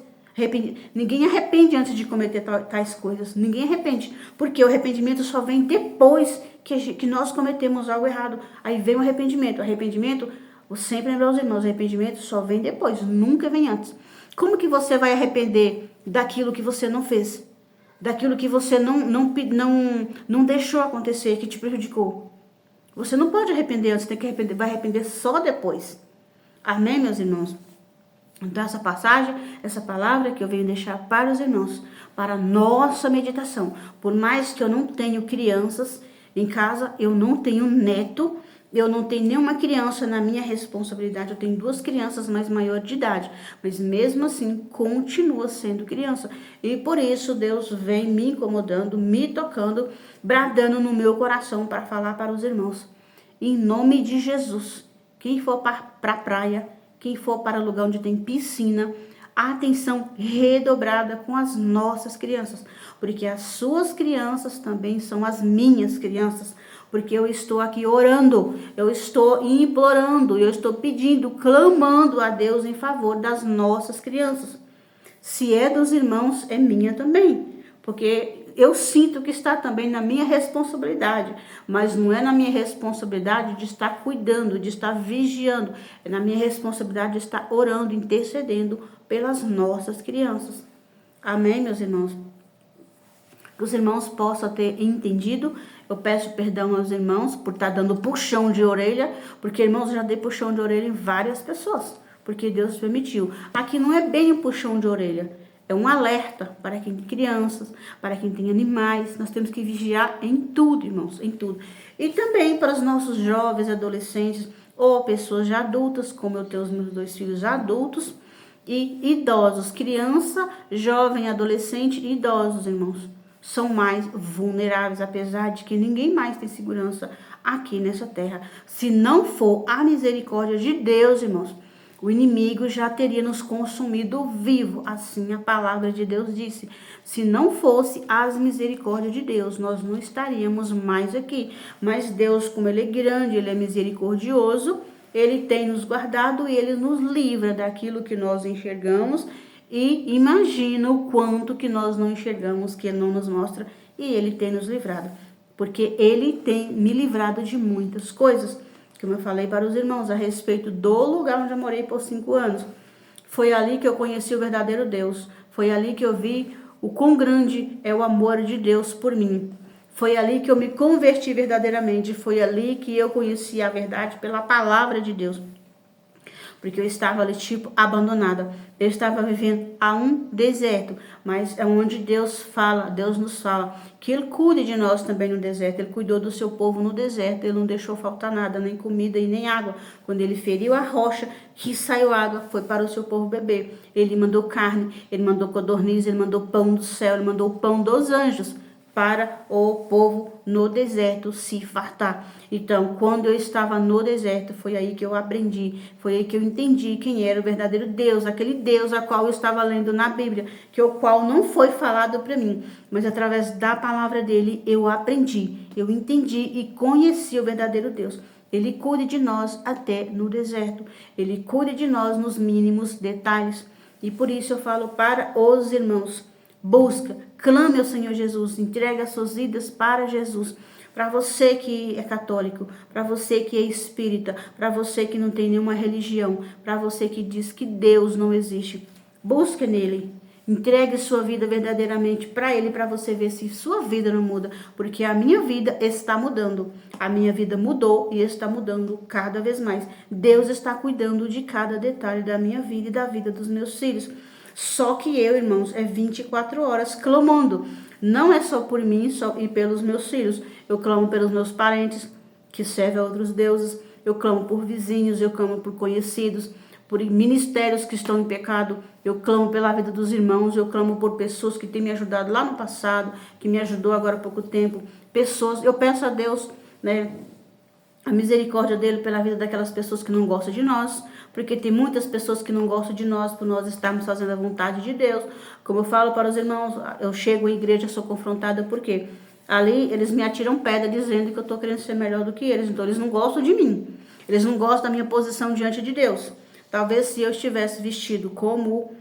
Ninguém arrepende antes de cometer tais coisas. Ninguém arrepende. Porque o arrependimento só vem depois que nós cometemos algo errado. Aí vem o arrependimento. O arrependimento, vou sempre lembrar os irmãos, o arrependimento só vem depois, nunca vem antes. Como que você vai arrepender daquilo que você não fez? Daquilo que você não deixou acontecer, que te prejudicou? Você não pode arrepender antes, tem que arrepender, vai arrepender só depois. Amém, meus irmãos? Então, essa passagem, essa palavra que eu venho deixar para os irmãos, para a nossa meditação. Por mais que eu não tenha crianças em casa, eu não tenho neto, eu não tenho nenhuma criança na minha responsabilidade. Eu tenho 2 crianças mais maiores de idade, mas mesmo assim continua sendo criança. E por isso Deus vem me incomodando, me tocando, bradando no meu coração para falar para os irmãos. Em nome de Jesus, quem for para a praia, quem for para o lugar onde tem piscina, atenção redobrada com as nossas crianças, porque as suas crianças também são as minhas crianças, porque eu estou aqui orando, eu estou implorando, eu estou pedindo, clamando a Deus em favor das nossas crianças. Se é dos irmãos, é minha também, porque eu sinto que está também na minha responsabilidade, mas não é na minha responsabilidade de estar cuidando, de estar vigiando, é na minha responsabilidade de estar orando, intercedendo pelas nossas crianças. Amém, meus irmãos? Que os irmãos possam ter entendido. Eu peço perdão aos irmãos por estar dando puxão de orelha, porque, irmãos, eu já dei puxão de orelha em várias pessoas, porque Deus permitiu. Aqui não é bem um puxão de orelha, é um alerta para quem tem crianças, para quem tem animais. Nós temos que vigiar em tudo, irmãos, em tudo. E também para os nossos jovens, adolescentes ou pessoas já adultas, como eu tenho os meus 2 filhos adultos, e idosos, criança, jovem, adolescente e idosos, irmãos. São mais vulneráveis, apesar de que ninguém mais tem segurança aqui nessa terra. Se não for a misericórdia de Deus, irmãos, o inimigo já teria nos consumido vivo, assim a palavra de Deus disse. Se não fosse as misericórdias de Deus, nós não estaríamos mais aqui. Mas Deus, como Ele é grande, Ele é misericordioso, Ele tem nos guardado e Ele nos livra daquilo que nós enxergamos. E imagina o quanto que nós não enxergamos, que Ele não nos mostra, e Ele tem nos livrado. Porque Ele tem me livrado de muitas coisas. Como eu falei para os irmãos a respeito do lugar onde eu morei por 5 anos. Foi ali que eu conheci o verdadeiro Deus. Foi ali que eu vi o quão grande é o amor de Deus por mim. Foi ali que eu me converti verdadeiramente. Foi ali que eu conheci a verdade pela palavra de Deus. Porque eu estava ali, tipo, abandonada. Eu estava vivendo a um deserto. Mas é onde Deus fala, Deus nos fala, que Ele cuide de nós também no deserto. Ele cuidou do seu povo no deserto. Ele não deixou faltar nada, nem comida e nem água. Quando Ele feriu a rocha, que saiu água, foi para o seu povo beber. Ele mandou carne, Ele mandou codorniz, Ele mandou pão do céu, Ele mandou o pão dos anjos para o povo no deserto se fartar. Então, quando eu estava no deserto, foi aí que eu aprendi, foi aí que eu entendi quem era o verdadeiro Deus, aquele Deus a qual eu estava lendo na Bíblia, que o qual não foi falado para mim, mas através da palavra dele eu aprendi, eu entendi e conheci o verdadeiro Deus. Ele cuida de nós até no deserto, Ele cuida de nós nos mínimos detalhes. E por isso eu falo para os irmãos, busca, clame ao Senhor Jesus, entregue as suas vidas para Jesus. Para você que é católico, para você que é espírita, para você que não tem nenhuma religião, para você que diz que Deus não existe, busque nele. Entregue sua vida verdadeiramente para Ele, para você ver se sua vida não muda. Porque a minha vida está mudando. A minha vida mudou e está mudando cada vez mais. Deus está cuidando de cada detalhe da minha vida e da vida dos meus filhos. Só que eu, irmãos, é 24 horas clamando. Não é só por mim e pelos meus filhos. Eu clamo pelos meus parentes que servem a outros deuses, eu clamo por vizinhos, eu clamo por conhecidos, por ministérios que estão em pecado, eu clamo pela vida dos irmãos, eu clamo por pessoas que têm me ajudado lá no passado, que me ajudou agora há pouco tempo, pessoas, eu peço a Deus, né, a misericórdia dele pela vida daquelas pessoas que não gostam de nós, porque tem muitas pessoas que não gostam de nós, por nós estarmos fazendo a vontade de Deus. Como eu falo para os irmãos, eu chego à igreja, sou confrontada, porque ali eles me atiram pedra dizendo que eu estou querendo ser melhor do que eles, então eles não gostam de mim, eles não gostam da minha posição diante de Deus. Talvez se eu estivesse vestido como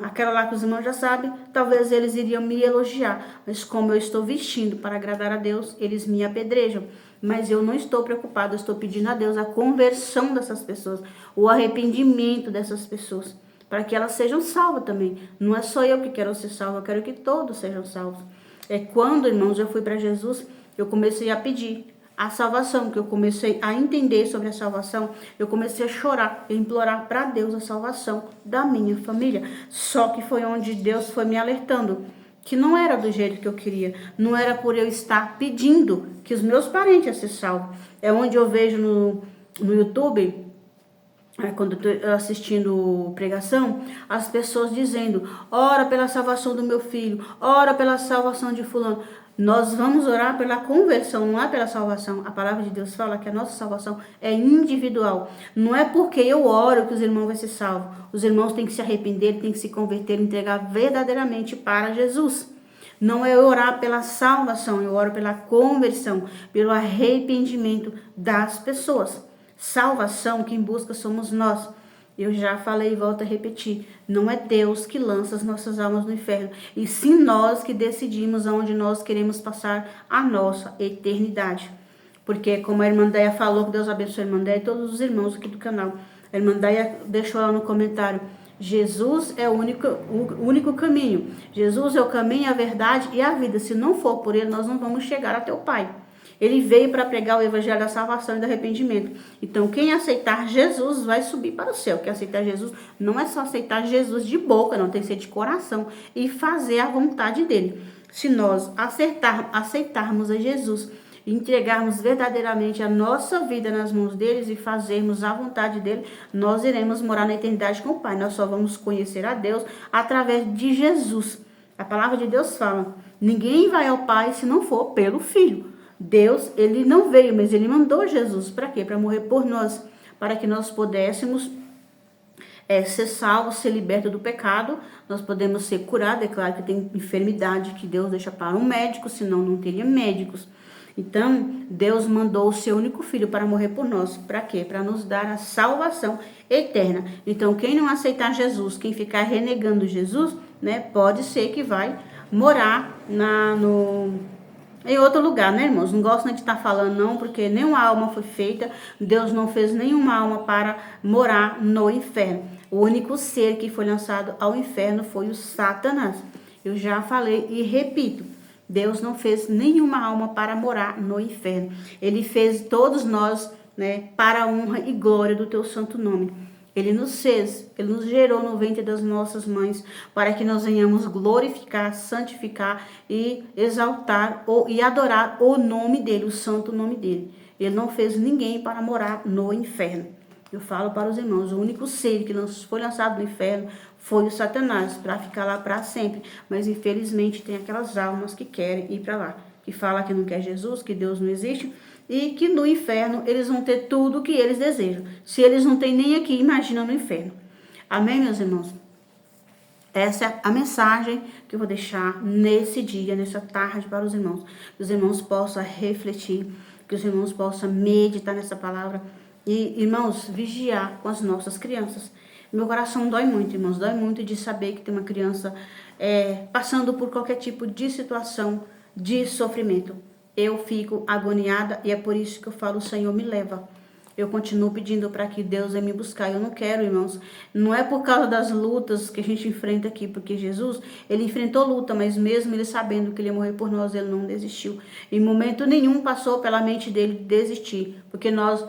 aquela lá que os irmãos já sabem, talvez eles iriam me elogiar, mas como eu estou vestindo para agradar a Deus, eles me apedrejam. Mas eu não estou preocupada, eu estou pedindo a Deus a conversão dessas pessoas, o arrependimento dessas pessoas, para que elas sejam salvas também. Não é só eu que quero ser salvo, eu quero que todos sejam salvos. É quando, irmãos, eu fui para Jesus, eu comecei a pedir a salvação, que eu comecei a entender sobre a salvação, eu comecei a chorar, a implorar para Deus a salvação da minha família. Só que foi onde Deus foi me alertando, que não era do jeito que eu queria, não era por eu estar pedindo que os meus parentes se salvem. É onde eu vejo no YouTube, quando eu estou assistindo pregação, as pessoas dizendo, ora pela salvação do meu filho, ora pela salvação de fulano. Nós vamos orar pela conversão, não é pela salvação. A palavra de Deus fala que a nossa salvação é individual. Não é porque eu oro que os irmãos vão ser salvos. Os irmãos têm que se arrepender, têm que se converter, entregar verdadeiramente para Jesus. Não é orar pela salvação, eu oro pela conversão, pelo arrependimento das pessoas. Salvação, quem busca somos nós. Eu já falei e volto a repetir, não é Deus que lança as nossas almas no inferno, e sim nós que decidimos aonde nós queremos passar a nossa eternidade. Porque como a irmã Deia falou, que Deus abençoe a irmã Deia e todos os irmãos aqui do canal. A irmã Deia deixou lá no comentário, Jesus é o único caminho. Jesus é o caminho, a verdade e a vida. Se não for por ele, nós não vamos chegar até o Pai. Ele veio para pregar o evangelho da salvação e do arrependimento. Então, quem aceitar Jesus vai subir para o céu. Quem aceitar Jesus não é só aceitar Jesus de boca, não, tem que ser de coração e fazer a vontade dele. Se nós aceitarmos a Jesus, entregarmos verdadeiramente a nossa vida nas mãos deles e fazermos a vontade dele, nós iremos morar na eternidade com o Pai. Nós só vamos conhecer a Deus através de Jesus. A palavra de Deus fala, ninguém vai ao Pai se não for pelo Filho. Deus, ele não veio, mas ele mandou Jesus. Para quê? Para morrer por nós, para que nós pudéssemos ser salvos, ser libertos do pecado. Nós podemos ser curados. É claro que tem enfermidade que Deus deixa para um médico, senão não teria médicos. Então, Deus mandou o seu único filho para morrer por nós. Para quê? Para nos dar a salvação eterna. Então, quem não aceitar Jesus, quem ficar renegando Jesus, né, pode ser que vai morar em outro lugar, né, irmãos? Não gosto de estar falando, não, porque nenhuma alma foi feita. Deus não fez nenhuma alma para morar no inferno. O único ser que foi lançado ao inferno foi o Satanás. Eu já falei e repito. Deus não fez nenhuma alma para morar no inferno. Ele fez todos nós, né, para a honra e glória do teu santo nome. Ele nos fez, ele nos gerou no ventre das nossas mães para que nós venhamos glorificar, santificar e exaltar e adorar o nome dele, o santo nome dele. Ele não fez ninguém para morar no inferno. Eu falo para os irmãos, o único ser que foi lançado no inferno foi o Satanás, para ficar lá para sempre. Mas infelizmente tem aquelas almas que querem ir para lá, que falam que não quer Jesus, que Deus não existe, e que no inferno eles vão ter tudo o que eles desejam. Se eles não têm nem aqui, imagina no inferno. Amém, meus irmãos? Essa é a mensagem que eu vou deixar nesse dia, nessa tarde para os irmãos. Que os irmãos possam refletir, que os irmãos possam meditar nessa palavra. E, irmãos, vigiar com as nossas crianças. Meu coração dói muito, irmãos. Dói muito de saber que tem uma criança passando por qualquer tipo de situação de sofrimento. Eu fico agoniada e é por isso que eu falo, o Senhor me leva. Eu continuo pedindo para que Deus venha me buscar. Eu não quero, irmãos. Não é por causa das lutas que a gente enfrenta aqui, porque Jesus, ele enfrentou luta, mas mesmo ele sabendo que ele ia morrer por nós, ele não desistiu. Em momento nenhum passou pela mente dele desistir, porque nós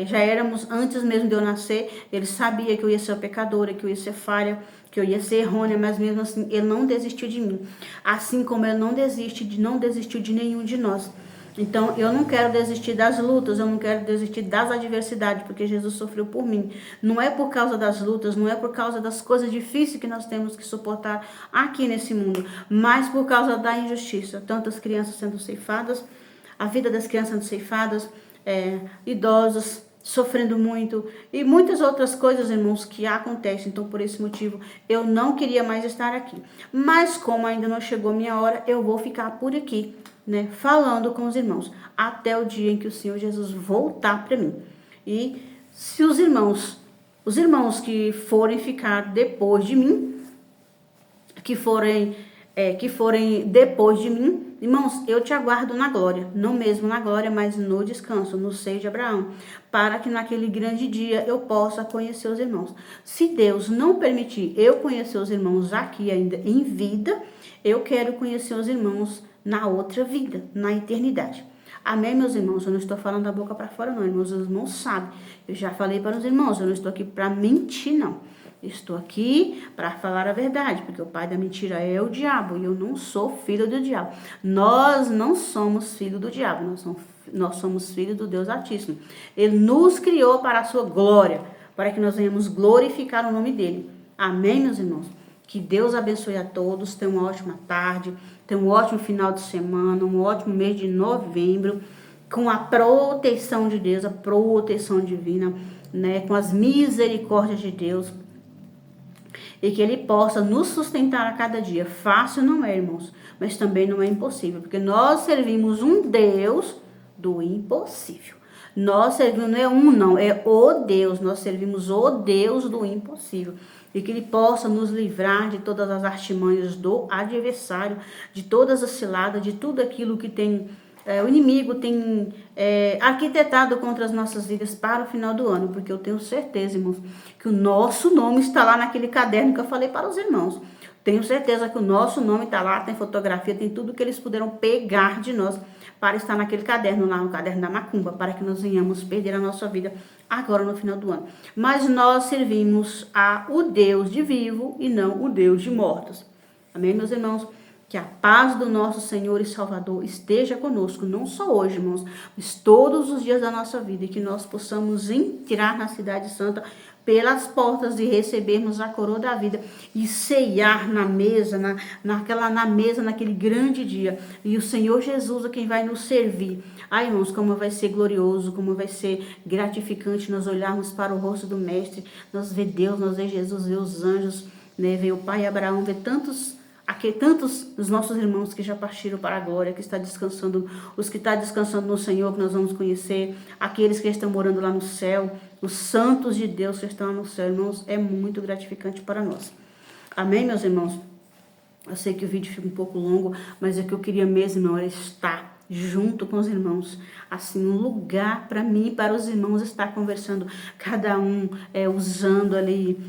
já éramos, antes mesmo de eu nascer, ele sabia que eu ia ser pecadora, que eu ia ser falha, que eu ia ser errônea, mas mesmo assim, ele não desistiu de mim. Assim como ele não desistiu de nenhum de nós. Então, eu não quero desistir das lutas, eu não quero desistir das adversidades, porque Jesus sofreu por mim. Não é por causa das lutas, não é por causa das coisas difíceis que nós temos que suportar aqui nesse mundo, mas por causa da injustiça. Tantas crianças sendo ceifadas, a vida das crianças sendo ceifadas, idosos sofrendo muito e muitas outras coisas, irmãos, que acontecem. Então, por esse motivo, eu não queria mais estar aqui. Mas como ainda não chegou a minha hora, eu vou ficar por aqui, né, falando com os irmãos, até o dia em que o Senhor Jesus voltar para mim. E se os irmãos que forem ficar depois de mim, que forem depois de mim, irmãos, eu te aguardo na glória, não mesmo na glória, mas no descanso, no seio de Abraão, para que naquele grande dia eu possa conhecer os irmãos. Se Deus não permitir eu conhecer os irmãos aqui ainda em vida, eu quero conhecer os irmãos na outra vida, na eternidade. Amém, meus irmãos? Eu não estou falando da boca para fora, não. Meus irmãos sabem. Eu já falei para os irmãos, eu não estou aqui para mentir, não. Estou aqui para falar a verdade, porque o pai da mentira é o diabo e eu não sou filho do diabo. Nós não somos filho do diabo, nós somos filho do Deus Altíssimo. Ele nos criou para a sua glória, para que nós venhamos glorificar o nome dele. Amém, meus irmãos? Que Deus abençoe a todos, tenham uma ótima tarde, tenham um ótimo final de semana, um ótimo mês de novembro, com a proteção de Deus, a proteção divina, né, com as misericórdias de Deus, e que Ele possa nos sustentar a cada dia. Fácil não é, irmãos, mas também não é impossível, porque nós servimos um Deus do impossível. Nós servimos, não é o Deus, nós servimos o Deus do impossível. E que Ele possa nos livrar de todas as artimanhas do adversário, de todas as ciladas, de tudo aquilo que o inimigo tem arquitetado contra as nossas vidas para o final do ano, porque eu tenho certeza, irmãos, que o nosso nome está lá naquele caderno que eu falei para os irmãos. Tenho certeza que o nosso nome está lá, tem fotografia, tem tudo que eles puderam pegar de nós para estar naquele caderno lá, no caderno da macumba, para que nós venhamos perder a nossa vida agora no final do ano. Mas nós servimos o Deus de vivo e não o Deus de mortos. Amém, meus irmãos? Que a paz do nosso Senhor e Salvador esteja conosco, não só hoje, irmãos, mas todos os dias da nossa vida, e que nós possamos entrar na Cidade Santa pelas portas e recebermos a coroa da vida e ceiar na mesa, naquele grande dia. E o Senhor Jesus é quem vai nos servir. Ai, irmãos, como vai ser glorioso, como vai ser gratificante nós olharmos para o rosto do Mestre, nós ver Deus, nós ver Jesus, ver os anjos, né, ver o Pai Abraão, ver tantos dos nossos irmãos que já partiram para a glória, que está descansando, os que estão descansando no Senhor, que nós vamos conhecer, aqueles que estão morando lá no céu, os santos de Deus que estão lá no céu, irmãos, é muito gratificante para nós. Amém, meus irmãos? Eu sei que o vídeo fica um pouco longo, mas é que eu queria mesmo, irmão, era estar junto com os irmãos, assim, um lugar para mim e para os irmãos estar conversando, cada um usando ali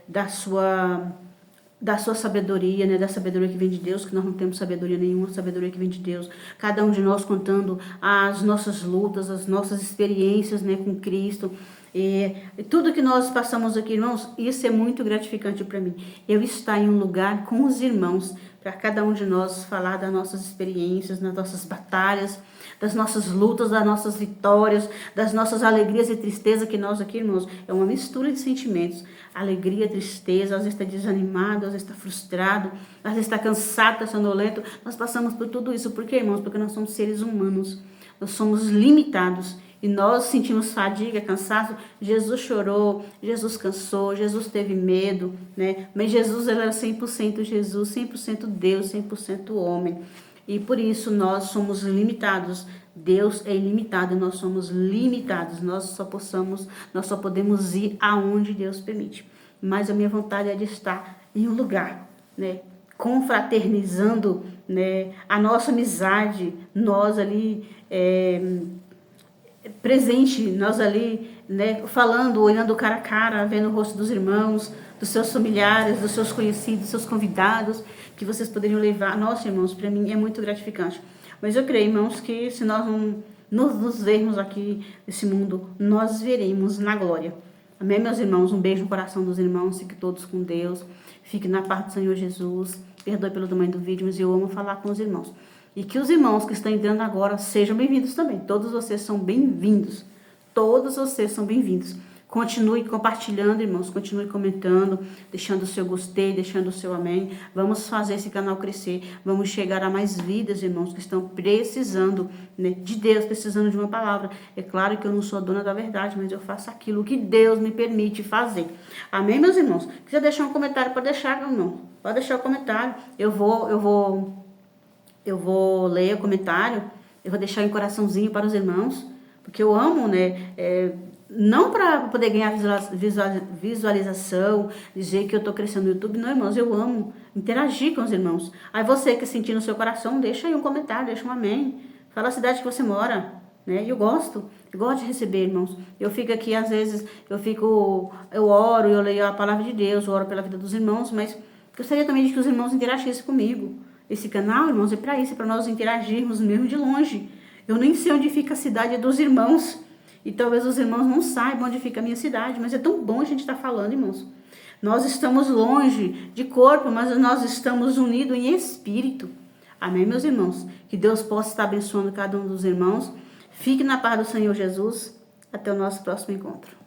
da sua sabedoria, né, da sabedoria que vem de Deus, que nós não temos sabedoria nenhuma, sabedoria que vem de Deus. Cada um de nós contando as nossas lutas, as nossas experiências, né, com Cristo. E tudo que nós passamos aqui, irmãos, isso é muito gratificante para mim. Eu estar em um lugar com os irmãos, para cada um de nós falar das nossas experiências, das nossas batalhas, das nossas lutas, das nossas vitórias, das nossas alegrias e tristezas, que nós aqui, irmãos, é uma mistura de sentimentos. Alegria, tristeza, às vezes está desanimado, às vezes está frustrado, às vezes está cansado, está sonolento. Nós passamos por tudo isso. Por quê, irmãos? Porque nós somos seres humanos, nós somos limitados. E nós sentimos fadiga, cansaço. Jesus chorou, Jesus cansou, Jesus teve medo, né? Mas Jesus, ele era 100% Jesus, 100% Deus, 100% homem. E por isso nós somos limitados. Deus é ilimitado e nós somos limitados. Nós só podemos ir aonde Deus permite. Mas a minha vontade é de estar em um lugar, né? Confraternizando, né? A nossa amizade, nós ali presente, nós ali, né, falando, olhando cara a cara, vendo o rosto dos irmãos, dos seus familiares, dos seus conhecidos, dos seus convidados, que vocês poderiam levar. Nossa, irmãos, para mim é muito gratificante. Mas eu creio, irmãos, que se nós não nos vermos aqui nesse mundo, nós veremos na glória. Amém, meus irmãos? Um beijo no coração dos irmãos, fiquem todos com Deus, fiquem na paz do Senhor Jesus. Perdoe pelo tamanho do vídeo, mas eu amo falar com os irmãos. E que os irmãos que estão entrando agora sejam bem-vindos também. Todos vocês são bem-vindos. Todos vocês são bem-vindos. Continue compartilhando, irmãos. Continue comentando, deixando o seu gostei, deixando o seu amém. Vamos fazer esse canal crescer. Vamos chegar a mais vidas, irmãos, que estão precisando, né, de Deus, precisando de uma palavra. É claro que eu não sou a dona da verdade, mas eu faço aquilo que Deus me permite fazer. Amém, meus irmãos? Quiser deixar um comentário, pode deixar, meu irmão. Pode deixar o comentário. Eu vou ler o comentário. Eu vou deixar em coraçãozinho para os irmãos. Porque eu amo, né? Não para poder ganhar visualização, dizer que eu tô crescendo no YouTube. Não, irmãos, eu amo interagir com os irmãos. Aí você que sentir no seu coração, deixa aí um comentário, deixa um amém. Fala a cidade que você mora, né? Eu gosto de receber, irmãos. Eu fico aqui, às vezes, eu oro, eu leio a palavra de Deus, eu oro pela vida dos irmãos, mas gostaria também de que os irmãos interagissem comigo. Esse canal, irmãos, é para isso, é para nós interagirmos mesmo de longe. Eu nem sei onde fica a cidade dos irmãos. E talvez os irmãos não saibam onde fica a minha cidade. Mas é tão bom a gente estar falando, irmãos. Nós estamos longe de corpo, mas nós estamos unidos em espírito. Amém, meus irmãos? Que Deus possa estar abençoando cada um dos irmãos. Fique na paz do Senhor Jesus. Até o nosso próximo encontro.